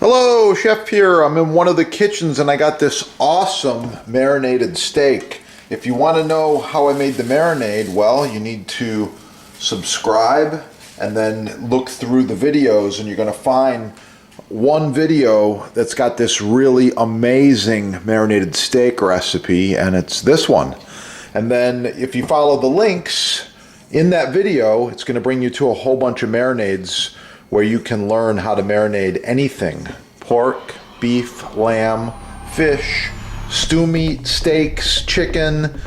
Hello, Chef here. I'm in one of the kitchens and I got this awesome marinated steak. If you want to know how I made the marinade, well, you need to subscribe and then look through the videos, and you're going to find one video that's got this really amazing marinated steak recipe, and it's this one. And then if you follow the links in that video, it's going to bring you to a whole bunch of marinades where you can learn how to marinate anything: pork, beef, lamb, fish, stew meat, steaks, chicken.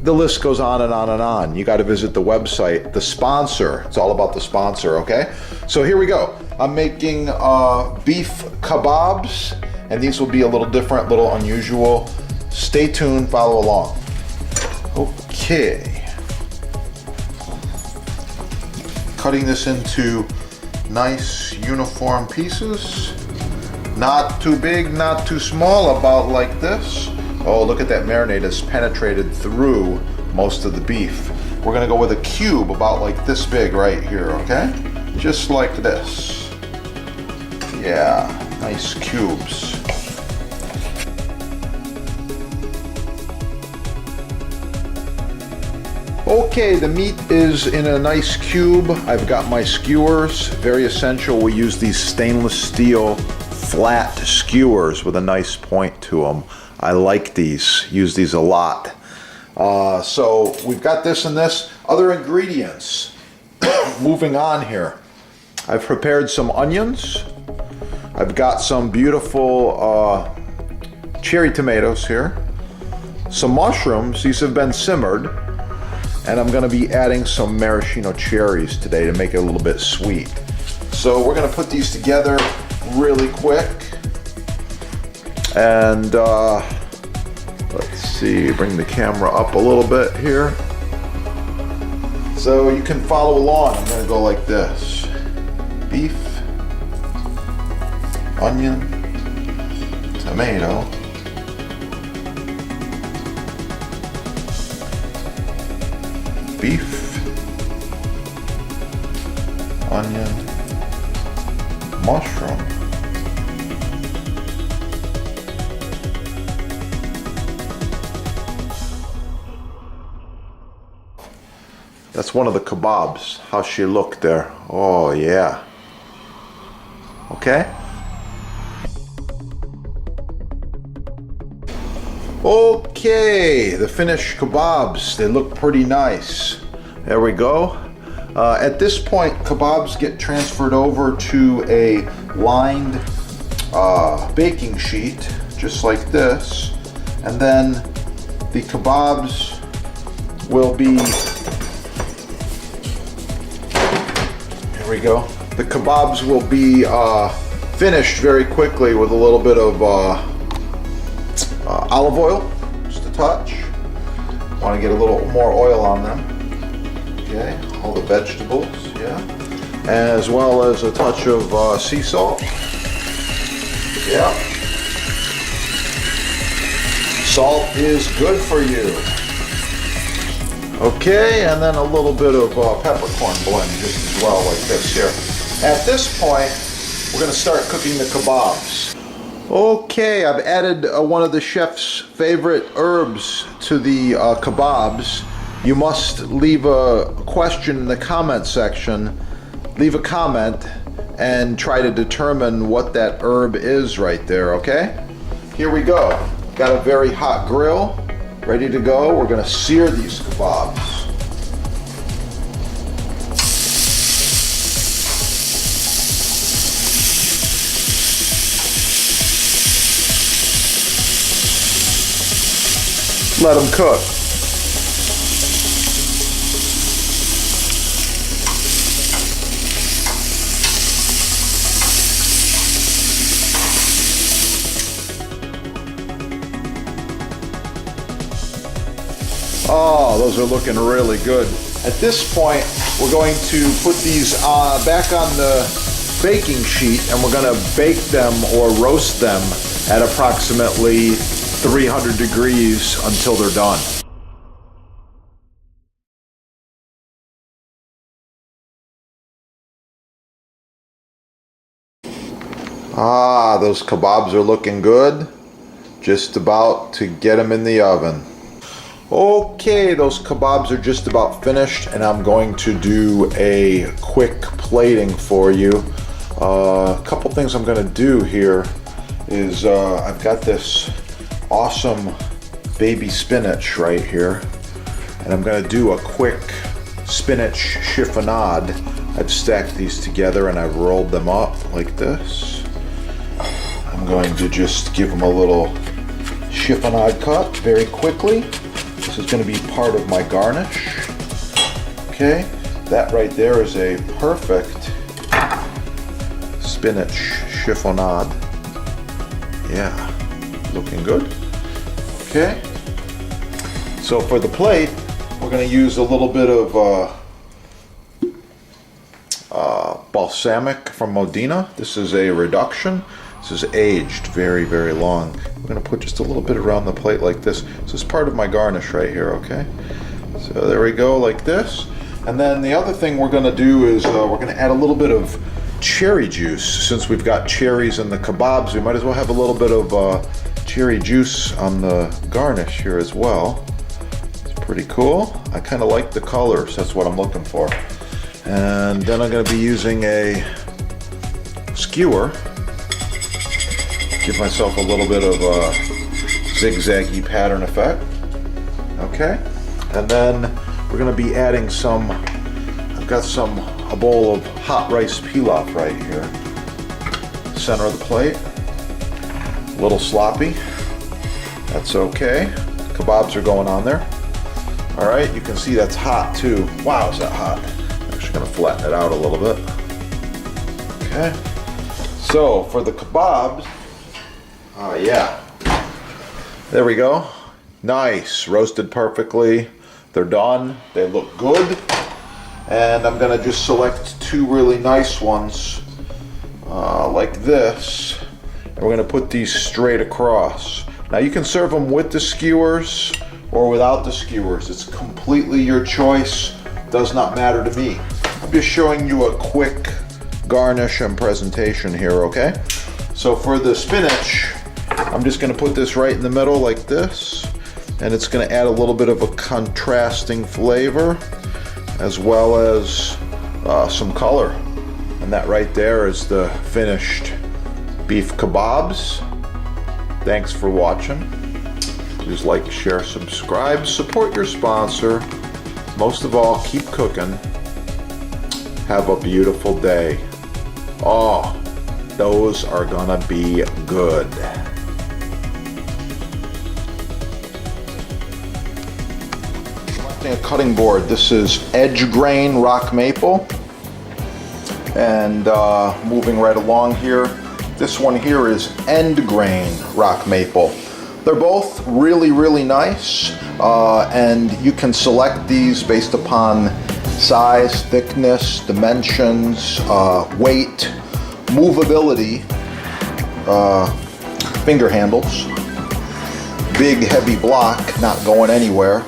The list goes on and on and on. You got to visit the website, the sponsor. It's all about the sponsor, okay? So here we go. I'm making beef kebabs, and these will be a little different, a little unusual. Stay tuned, follow along. Okay. Cutting this into nice uniform pieces. Not too big, not too small, about like this. Oh, look at that marinade has penetrated through most of the beef. We're gonna go with a cube about like this big right here, okay? Just like this. Yeah, nice cubes. Okay, the meat is in a nice cube. I've got my skewers, very essential. We use these stainless steel flat skewers with a nice point to them. I like these, use these a lot. So we've got this and this. Other ingredients, moving on here. I've prepared some onions. I've got some beautiful cherry tomatoes here. Some mushrooms, these have been simmered. And I'm going to be adding some maraschino cherries today to make it a little bit sweet. So we're going to put these together really quick. And let's see, bring the camera up a little bit here so you can follow along. I'm going to go like this: beef, onion, tomato, beef, onion, mushroom, that's one of the kebabs. How she look there. Oh yeah. Okay. Okay, the finished kebabs, they look pretty nice. There we go. At this point, kebabs get transferred over to a lined baking sheet, just like this. And then the kebabs will be, here we go. The kebabs will be finished very quickly with a little bit of olive oil, just a touch. Want to get a little more oil on them. Okay, all the vegetables, yeah. As well as a touch of sea salt. Yeah. Salt is good for you. Okay, and then a little bit of peppercorn blend just as well, like this here. At this point, we're going to start cooking the kebabs. Okay, I've added one of the chef's favorite herbs to the kebabs. You must leave a question in the comment section. Leave a comment and try to determine what that herb is right there, okay? Here we go. Got a very hot grill, ready to go. We're gonna sear these kebabs. Let them cook. Oh, those are looking really good. At this point, we're going to put these back on the baking sheet, and we're going to bake them or roast them at approximately 300 degrees until they're done. Ah, those kebabs are looking good. Just about to get them in the oven. Okay, those kebabs are just about finished, and I'm going to do a quick plating for you. A couple things I'm going to do here is I've got this awesome baby spinach right here, and I'm going to do a quick spinach chiffonade. I've stacked these together and I've rolled them up like this. I'm going to just give them a little chiffonade cut very quickly. This is going to be part of my garnish. Okay, that right there is a perfect spinach chiffonade. Yeah, looking good. Okay, so for the plate, we're going to use a little bit of balsamic from Modena. This is a reduction. This is aged very, very long. I'm going to put just a little bit around the plate like this. This is part of my garnish right here, okay? So there we go, like this. And then the other thing we're going to do is we're going to add a little bit of cherry juice. Since we've got cherries in the kebabs, we might as well have a little bit of cherry juice on the garnish here as well. It's pretty cool. I kind of like the colors. That's what I'm looking for. And then I'm going to be using a skewer. Give myself a little bit of a zigzaggy pattern effect. Okay. And then we're going to be adding some, I've got a bowl of hot rice pilaf right here. Center of the plate. A little sloppy. That's okay. Kebabs are going on there. All right, you can see that's hot too. Wow, is that hot? Going to flatten it out a little bit. Okay, so for the kebabs, yeah, there we go. Nice, roasted perfectly. They're done. They look good, and I'm going to just select two really nice ones like this, and we're going to put these straight across. Now you can serve them with the skewers or without the skewers. It's completely your choice. Does not matter to me. I'm just showing you a quick garnish and presentation here, okay? So for the spinach, I'm just going to put this right in the middle like this, and it's going to add a little bit of a contrasting flavor as well as some color. And that right there is the finished beef kebabs. Thanks for watching. Please like, share, subscribe, support your sponsor. Most of all, keep cooking. Have a beautiful day. Oh, those are gonna be good. Selecting a cutting board. This is edge grain rock maple. And moving right along here, this one here is end grain rock maple. They're both really, really nice, and you can select these based upon size, thickness, dimensions, weight, movability, finger handles, big heavy block, not going anywhere.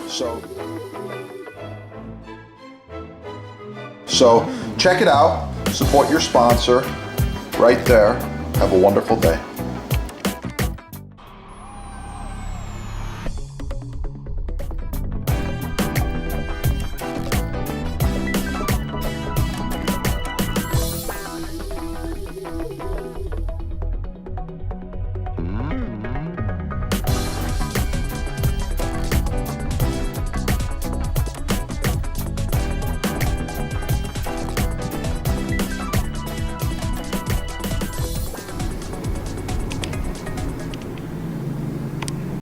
So check it out, support your sponsor right there. Have a wonderful day.